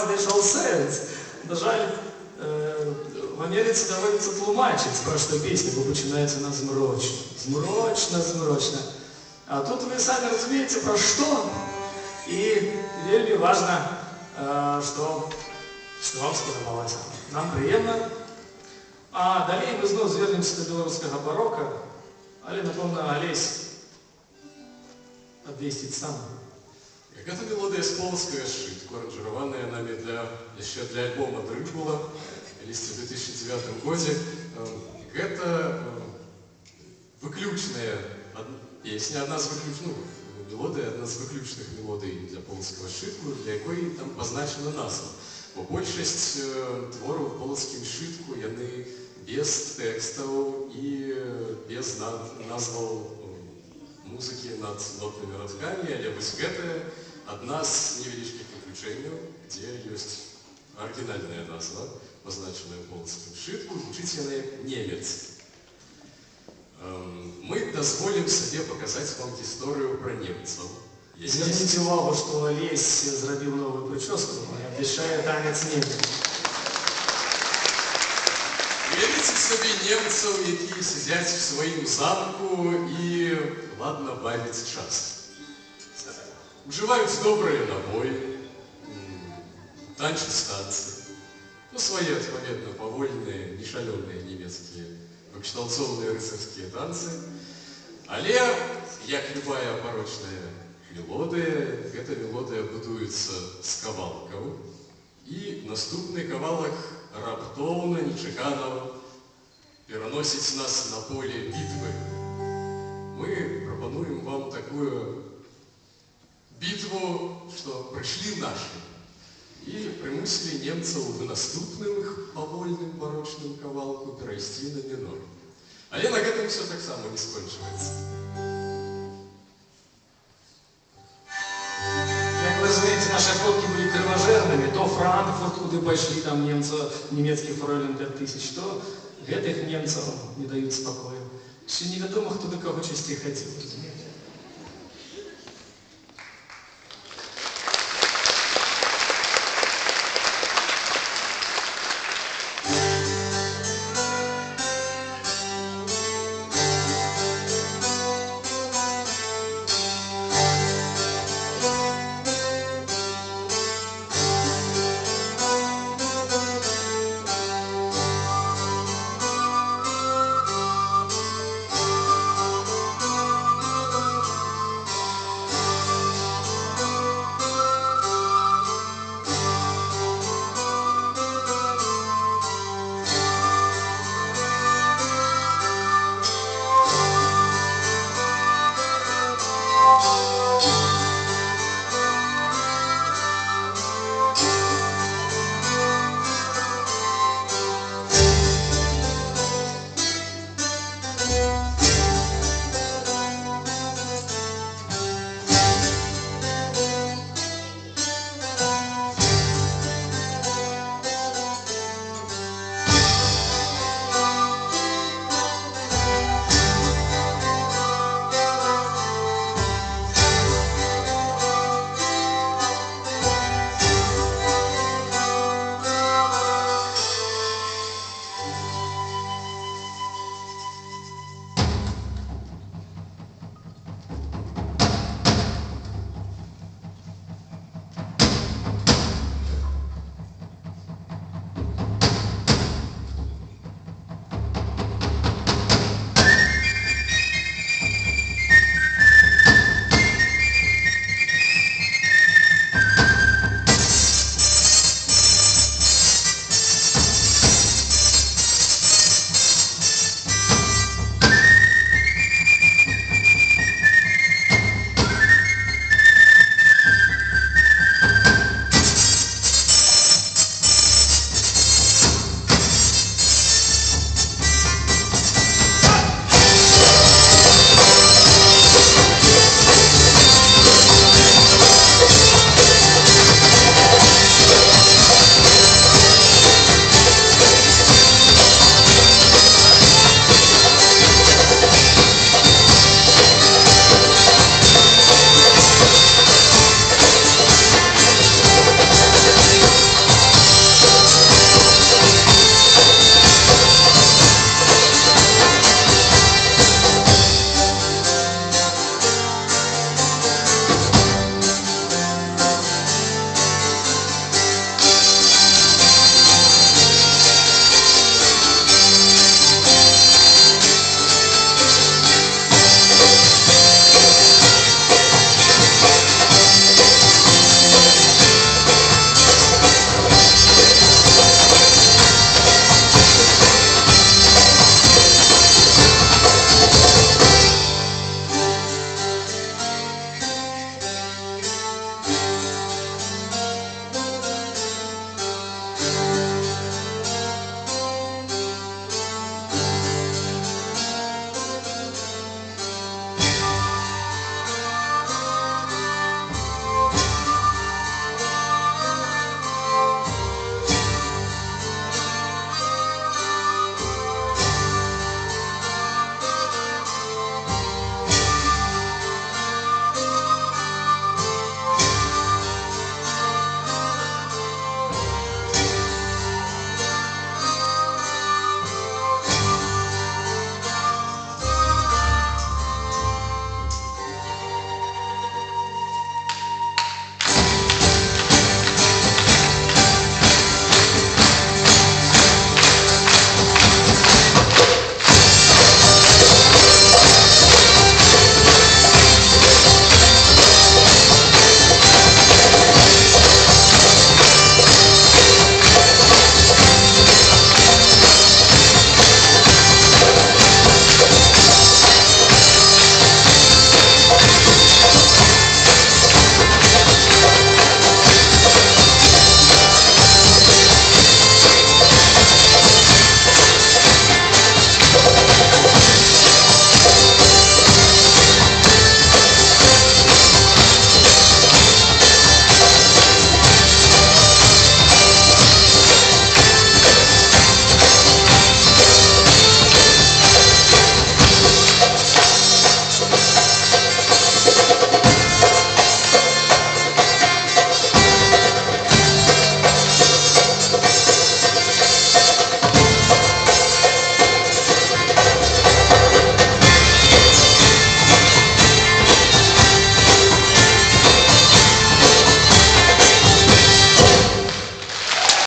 знайшов сенс. На жаль, в Америці доводиться тлумачити, про що пісня, бо починається на змрочно. Змрочно, змрочно. А тут ви самі розумієте, про що. І вельми важно, що вам сподобалося. Нам приємно. А далі ми знову звернемося до білоруського барока, але, напевно, Олесь обвестить сам. Гэта мелодия з полацкага сшытку, аранжированная нами еще для альбома «Дрыгула» в 2009 годзе. Гэта выключная песня, мелодия, одна з выключных мелодий для полацкага сшытку, для якой там позначена назва. Бо большасць твораў в полацкім сшытку, яны без тэкстаў і без назваў музыкі над нотнымі радкамі, але вось гэта одна з невелічкіх выключэнняў, дзе ёсць арыгінальная назва, позначаная в полацкім сшытку, гучыць яна як немец. Мы дазволім сабе паказаць вам гісторыю пра немцаў. Зверніце увагу, што Олесь зрабіў новую прычоску і абвяшчае танец немцаў. Уявіце сабе немцаў, якія сядзяць у сваім замку і ладна бавіць час. Уживаюць добрыя набоі, танчаць танцы. Свае, адпаведна, павольныя, нешалёныя нямецкія пакшталцоўныя рыцарскія танцы. Але, як любая апарочная мелодыя, гэта мелодыя будуецца з кавалкаў. І наступны кавалак раптоўна, нечакана пераносіць нас на поле бітвы. Мы прапануем вам такую бітву, што прыйшлі нашы і прымусілі немцаў в наступным іх павольным барочным кавалку перайсці на мінор. Але на гэтым все таксама не скончваецца. Як вы знаете, наши охотки были кровожерными. То Франкфурт, куды пайшлі там немецкі фройлен 5000, то гэтых немцаў не даюць спакою. Ще невядома, хто до кого часцей хадзіў, разумеете?